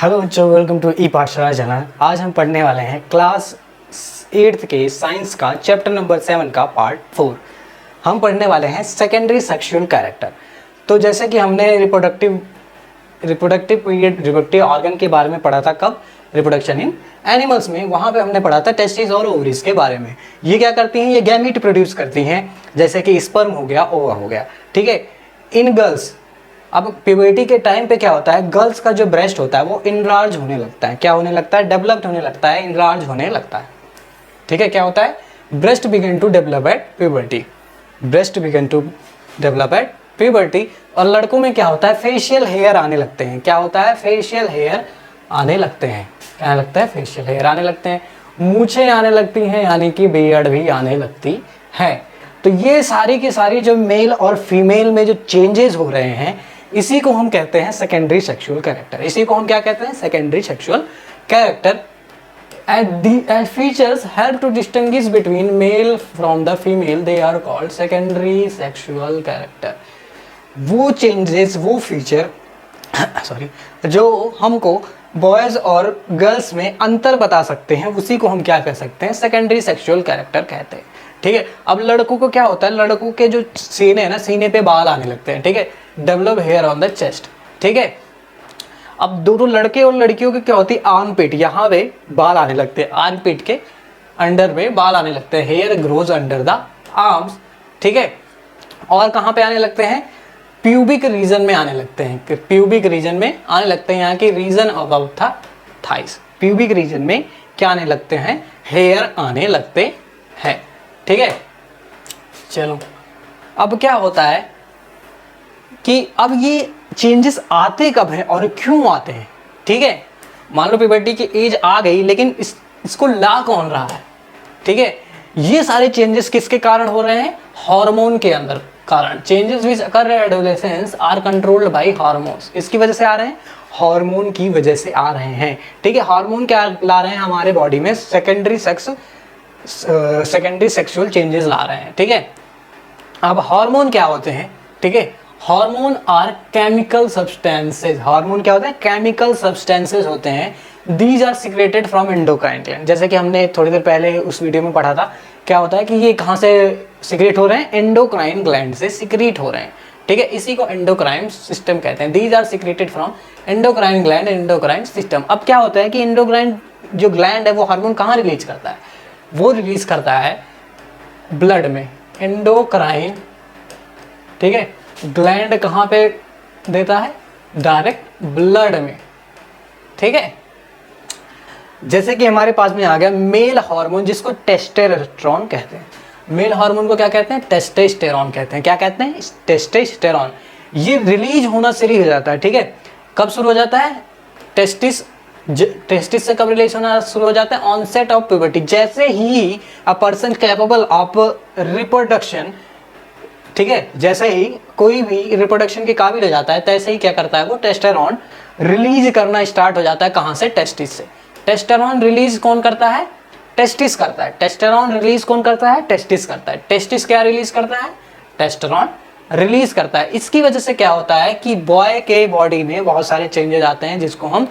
Hello बच्चों, welcome to ई पाठशाला channel. आज हम पढ़ने वाले हैं क्लास 8th के साइंस का चैप्टर नंबर 7 का पार्ट 4। हम पढ़ने वाले हैं सेकेंडरी सेक्सुअल कैरेक्टर। तो जैसे कि हमने रिप्रोडक्टिव पीरियड रिप्रोडक्टिव ऑर्गन के बारे में पढ़ा था, कब रिप्रोडक्शन इन एनिमल्स में, वहाँ पे हमने पढ़ा था टेस्टिस और ओवरीज के बारे में। ये क्या करती हैं? ये गैमीट प्रोड्यूस करती हैं, जैसे कि स्पर्म हो गया, ओवा हो गया। ठीक है। इन गर्ल्स, अब प्यूबर्टी के टाइम पे क्या होता है, गर्ल्स का जो ब्रेस्ट होता है वो इनलार्ज होने लगता है। क्या होने लगता है? डेवलप्ड होने लगता है, इनलार्ज होने लगता है। ठीक है। क्या होता है? Breast begin to develop at puberty, breast begin to develop at puberty. और लड़कों में क्या होता है? फेशियल हेयर आने लगते हैं। क्या होता है? फेशियल हेयर आने लगते हैं। क्या लगता है? फेशियल हेयर आने लगते हैं, मूछें आने लगती हैं, यानी कि बियर्ड भी आने लगती है। तो ये सारी की सारी जो मेल और फीमेल में जो चेंजेस हो रहे हैं, इसी को हम कहते हैं सेकेंडरी सेक्सुअल कैरेक्टर। इसी को हम क्या कहते हैं? Secondary sexual character. And features help to distinguish between male from the female, they are called secondary sexual character. वो चेंजेस, वो फीचर जो हमको बॉयज और गर्ल्स में अंतर बता सकते हैं, उसी को हम क्या कह सकते हैं? सेकेंडरी सेक्सुअल कैरेक्टर कहते हैं। ठीक है। अब लड़कों को क्या होता है? लड़कों के जो सीने है ना, सीने पे बाल आने लगते हैं। ठीक है। Develop hair on the chest. ठीक है। अब दोनों लड़के और लड़कियों की क्या होती है? आर्मपिट, यहाँ पे बाल आने लगते हैं, आर्मपिट के अंडर में बाल आने लगते हैं। Hair grows under the arms. ठीक है। और कहाँ पे आने लगते हैं? प्यूबिक रीजन में आने लगते हैं। प्यूबिक रीजन में आने लगते हैं, यहाँ की रीजन अबाउट था थाइस। प्यूबिक रीजन में क्या आने लगते हैं? हेयर आने लगते हैं। ठीक है। चलो, अब क्या होता है कि अब ये चेंजेस आते कब हैं और क्यों आते हैं? ठीक है। मान लो प्यूबर्टी की एज आ गई, लेकिन इसको ला कौन रहा है? ठीक है। ये सारे चेंजेस किसके कारण हो रहे हैं? हार्मोन के अंदर कारण। Changes which occur at adolescence are controlled by hormones. इसकी वजह से आ रहे हैं, हार्मोन की वजह से आ रहे हैं। ठीक है। हार्मोन क्या ला रहे हैं हमारे बॉडी में? सेकेंडरी सेक्सुअल चेंजेस ला रहे हैं। ठीक है। अब हार्मोन क्या होते हैं? ठीक है। Hormone are chemical substances. Hormone क्या होते हैं? केमिकल सब्सटेंसेस होते हैं। These are secreted from endocrine gland. जैसे कि हमने थोड़ी देर पहले उस वीडियो में पढ़ा था, क्या होता है कि ये कहाँ से सिक्रेट हो रहे हैं? एंडोक्राइन ग्लैंड से सिक्रेट हो रहे हैं। ठीक है। इसी को एंडोक्राइन सिस्टम कहते हैं। These are secreted from endocrine gland, endocrine system. अब क्या होता है कि एंडोक्राइन जो ग्लैंड है वो हार्मोन कहाँ रिलीज करता है? वो रिलीज करता है ब्लड में। एंडोक्राइन, ठीक है, ग्लैंड कहाँ पे देता है? डायरेक्ट ब्लड में। ठीक है। जैसे कि हमारे पास में आ गया मेल हार्मोन, जिसको टेस्टोस्टेरोन कहते हैं। मेल हार्मोन को क्या कहते हैं? टेस्टोस्टेरोन कहते हैं। क्या कहते हैं? टेस्टोस्टेरोन। ये रिलीज होना शुरू हो जाता है। ठीक है। कब शुरू हो जाता है? टेस्टिस से कब रिलीज होना शुरू हो जाता है? Onset of puberty. जैसे ही a person capable of reproduction, ठीक है, जैसे ही कोई भी रिप्रोडक्शन के काबिल हो जाता है, तैसे ही क्या करता है? वो टेस्टोस्टेरोन रिलीज करना स्टार्ट हो जाता है। कहाँ से? टेस्टिस से। टेस्टोस्टेरोन रिलीज कौन करता है? टेस्टिस करता है। टेस्टोस्टेरोन रिलीज कौन करता है? टेस्टिस करता है। टेस्टिस क्या रिलीज करता है? टेस्टोस्टेरोन रिलीज करता है। इसकी वजह से क्या होता है कि बॉय के बॉडी में बहुत सारे चेंजेस आते हैं, जिसको हम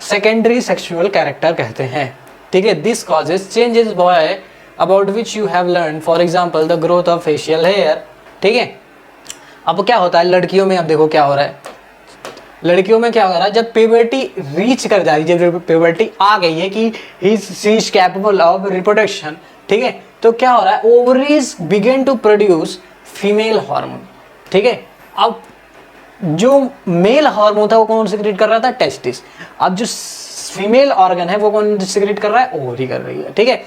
सेकेंडरी सेक्सुअल कैरेक्टर कहते हैं। ठीक है। This causes changes boy about which you have learn, for example the growth of facial hair. ठीक है। अब क्या होता है लड़कियों में? अब देखो क्या हो रहा है लड़कियों में। क्या हो रहा है? जब प्यूबर्टी रीच कर जा रही है, जब प्यूबर्टी आ गई है कि she is capable of reproduction, ठीक है, तो क्या हो रहा है? Ovaries begin to produce female hormone. ठीक है। अब जो मेल हार्मोन था वो कौन सिक्रेट कर रहा था? टेस्टिस। अब जो फीमेल ऑर्गन है वो कौन सिक्रेट कर रहा है? ओवरी कर रही है। ठीक है।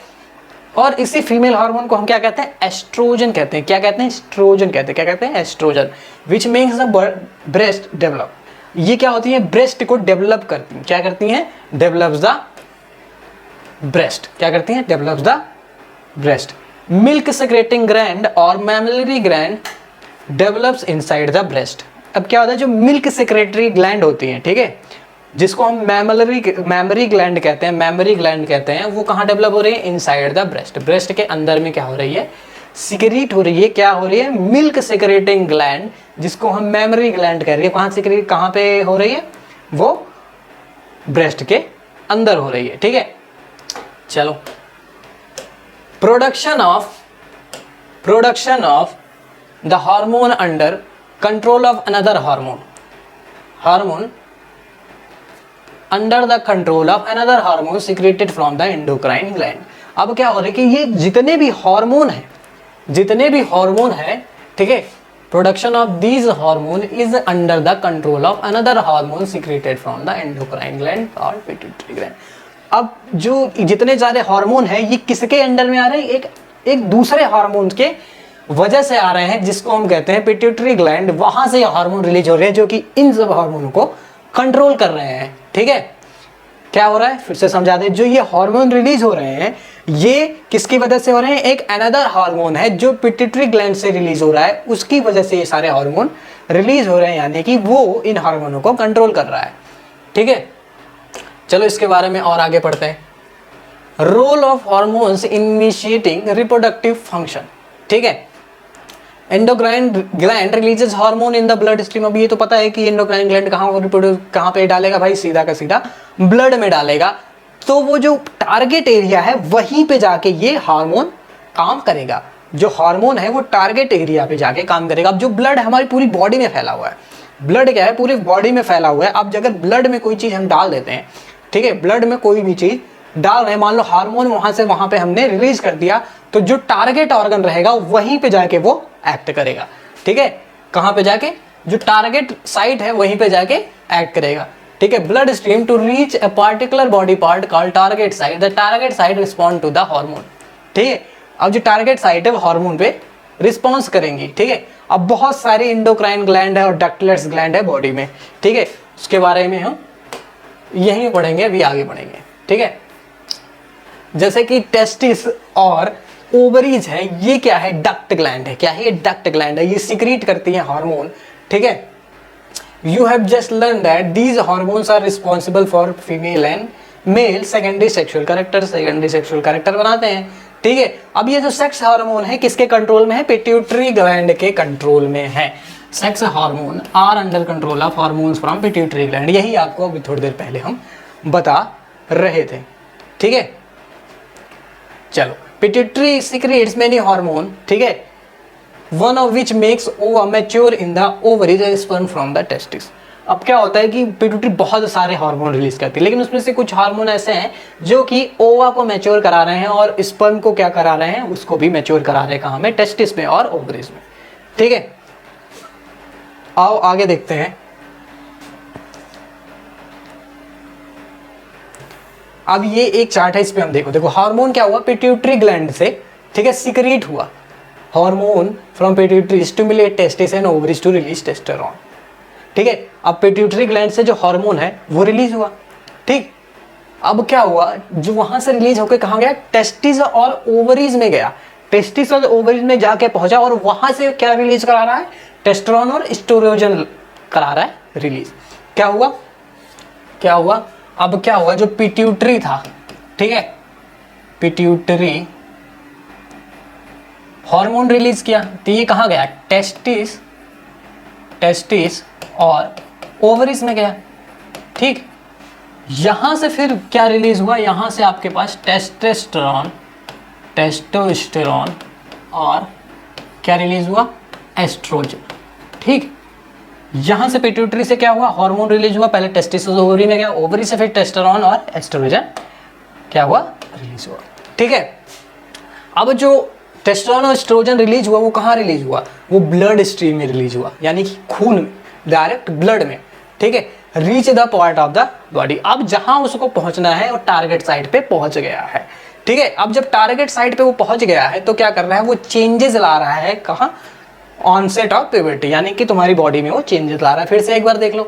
और इसी फीमेल हार्मोन को हम क्या कहते हैं? एस्ट्रोजन कहते हैं। क्या कहते हैं? एस्ट्रोजन कहते हैं। क्या कहते हैं? Estrogen. Which makes the breast develop. ये क्या होती है? ब्रेस्ट को डेवलप करती हैं। क्या करती हैं? Develops the breast. क्या करती हैं? Develops the breast. Milk secreting gland और mammary gland develops inside the breast. अब क्या होता है? जो मिल्क सेक्रेटरी ग्लैंड होती हैं, ठीक है, जिसको हम मैमरी ग्लैंड कहते हैं, मैमरी ग्लैंड कहते हैं, वो कहाँ डेवलप हो रही है? Inside the breast. ब्रेस्ट के अंदर में क्या हो रही है? सिक्रेट हो रही है। क्या हो रही है? मिल्क सेक्रेटिंग ग्लैंड, जिसको हम मैमरी ग्लैंड कह रही है। कहाँ सिक्रेट, कहाँ पे हो रही है? वो ब्रेस्ट के अंदर हो रही है, ठीक है। चलो, production of the hormone under control of another hormone under the control of another hormone secreted from the endocrine gland. अब क्या हो रहा है कि ये जितने भी हार्मोन है, ठीक है, production of these hormone is under the control of another hormone secreted from the endocrine gland और पिट्यूटरी ग्लैंड। अब जो जितने सारे हार्मोन हैं ये किसके अंडर में आ रहे हैं? एक दूसरे हार्मोन के वजह से आ रहे हैं, जिसको हम कहते हैं पिट्यूटरी ग्लैंड। वहां से हार्मोन रिलीज हो रहे हैं जो कि इन सब हार्मोन को कंट्रोल कर रहे हैं, ठीक है। क्या हो रहा है, फिर से समझा दें। जो ये हार्मोन रिलीज हो रहे हैं ये किसकी वजह से हो रहे हैं? एक अनदर हार्मोन है जो पिट्यूटरी ग्लैंड से रिलीज हो रहा है, उसकी वजह से ये सारे हार्मोन रिलीज हो रहे हैं, यानी कि वो इन हार्मोनों को कंट्रोल कर रहा है, ठीक है। चलो इसके बारे में और आगे पढ़ते हैं। Role of hormones initiating reproductive function, ठीक है। Endocrine gland releases hormone in the blood stream. अब ये तो पता है कि एंडोक्राइन ग्लैंड कहाँ पे डालेगा भाई? सीधा का सीधा ब्लड में डालेगा। तो वो जो टारगेट एरिया है वहीं पे जाके ये हार्मोन काम करेगा। जो हार्मोन है वो टारगेट एरिया पे जाके काम करेगा। अब जो ब्लड हमारी पूरी बॉडी में फैला हुआ है, ब्लड क्या है, पूरी बॉडी में फैला हुआ है। अब अगर ब्लड में कोई चीज हम डाल देते हैं, ठीक है, ब्लड में कोई भी चीज डाल रहे हैं, मान लो हार्मोन वहां से वहां पे हमने रिलीज कर दिया, तो जो टारगेट ऑर्गन रहेगा वहीं पे जाके वो एक्ट करेगा, ठीक है। कहां पे जाके? जो टारगेट साइट है वहीं पे जाके एक्ट करेगा, ठीक है। Blood stream to reach a particular body part called target site, the target site respond to the hormone, ठीक है। अब जो टारगेट साइट है वो हार्मोन पे रिस्पॉन्स करेंगी, ठीक है। अब बहुत सारी इंडोक्राइन ग्लैंड है और डक्टलेट्स ग्लैंड है बॉडी में, ठीक है। उसके बारे में हम यही पढ़ेंगे, अभी आगे पढ़ेंगे, ठीक है। जैसे कि टेस्टिस और ओवरीज है, ये क्या है? डक्ट ग्लैंड है। क्या है? ये डक्ट ग्लैंड है, ये सिक्रीट करती है हार्मोन, ठीक है। You have just learn that these hormones are responsible for female and male secondary sexual character बनाते हैं, ठीक है। अब ये जो सेक्स हार्मोन है किसके कंट्रोल में है? पिट्यूटरी ग्लैंड के कंट्रोल में है। Sex hormone are under control of hormones from pituitary gland. यही आपको अभी थोड़ी देर पहले हम बता रहे थे, ठीक है। चलो, पिट्यूटरी सिक्रेट्स मेनी हार्मोन, ठीक है, वन ऑफ विच मेक्स ओवा mature in the ovaries and sperm from the testis. अब क्या होता है कि पिट्यूटरी बहुत सारे हार्मोन रिलीज करती है, लेकिन उसमें से कुछ हार्मोन ऐसे हैं जो कि ओवा को मैच्योर करा रहे हैं और स्पर्म को क्या करा रहे हैं? उसको भी मैच्योर करा रहे हैं। कहाँ में? टेस्टिस में और ओवरीज में, ठीक है। आओ आगे देखते हैं। अब ये एक चार्ट है, इस पे हम देखो हार्मोन क्या हुआ? पिट्यूटरी ग्लैंड से, ठीक है, सिक्रीट हुआ hormone from pituitary stimulate testis and ovaries to release testosterone, ठीक है। अब पिट्यूटरी ग्लैंड से जो हार्मोन है वो रिलीज हुआ, ठीक। अब क्या हुआ? जो वहां से रिलीज होकर कहाँ गया? टेस्टिस और ओवरीज में गया। टेस्टिस और ओवरीज में जाके पहुंचा और वहां से क्या रिलीज करा रहा है? टेस्टोस्टेरोन और एस्ट्रोजन करा रहा है रिलीज। क्या हुआ? अब क्या हुआ? जो पिट्यूटरी था, ठीक है, पिट्यूटरी हार्मोन रिलीज किया, तो ये कहाँ गया? टेस्टिस और ओवरीज में गया, ठीक। यहां से फिर क्या रिलीज हुआ? यहां से आपके पास टेस्टोस्टेरोन और क्या रिलीज हुआ? एस्ट्रोजन, ठीक। यहां से पिट्यूटरी से क्या हुआ? हार्मोन रिलीज हुआ। पहले टेस्टिस ओवरी में गया, ओवरी से फिर टेस्टोस्टेरोन और एस्ट्रोजन क्या हुआ? रिलीज हुआ, ठीक है। अब जो टेस्टोस्टेरोन और एस्ट्रोजन रिलीज हुआ वो कहाँ रिलीज हुआ? वो ब्लड स्ट्रीम में रिलीज हुआ, यानी कि खून में, डायरेक्ट ब्लड में, ठीक है। Reach the part of the body. अब जहां उसको पहुंचना है वो टारगेट साइट पे पहुंच गया है, ठीक है। अब जब टारगेट साइट पे वो पहुंच गया है तो क्या कर रहा है? वो चेंजेस ला रहा है। कहाँ? ऑनसेट ऑफ प्यूबर्टी, यानी कि तुम्हारी बॉडी में वो चेंजेस ला रहा है। फिर से एक बार देख लो,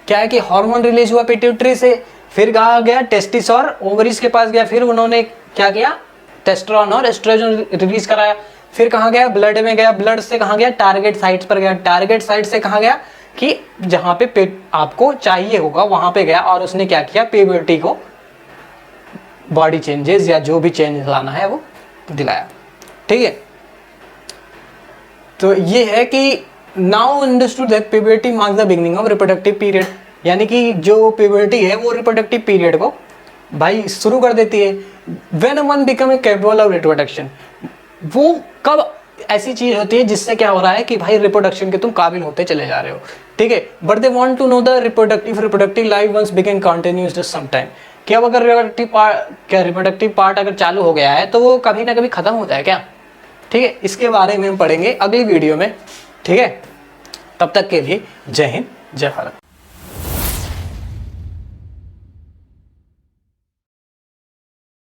क्या है कि हार्मोन रिलीज हुआ पिट्यूटरी से, फिर कहा गया टेस्टिस और ओवरीज के पास गया, फिर उन्होंने क्या किया? टेस्टोस्टेरोन और एस्ट्रोजन रिलीज कराया। फिर कहाँ गया? ब्लड में गया। ब्लड से कहाँ गया? टारगेट साइट पर गया। टारगेट साइट से कहाँ गया? कि जहां पे आपको चाहिए होगा वहां पे गया और उसने क्या किया? प्यूबर्टी को, बॉडी चेंजेस या जो भी चेंज लाना है वो दिलाया, ठीक है। तो ये है कि now understood that puberty marks the beginning of reproductive period. यानी कि जो प्यूबर्टी है वो रिप्रोडक्टिव पीरियड को भाई शुरू कर देती है। When one become a capable of reproduction, वो कब ऐसी चीज होती है जिससे क्या हो रहा है कि भाई रिप्रोडक्शन के तुम काबिल होते चले जा रहे हो, ठीक है। But they want to know the reproductive life once begin continues just some time, कि अब अगर रिप्रोडक्टिव पार्ट अगर चालू हो गया है तो वो कभी ना कभी खत्म होता है क्या, ठीक है। इसके बारे में हम पढ़ेंगे अगली वीडियो में, ठीक है। तब तक के लिए जय हिंद, जय भारत।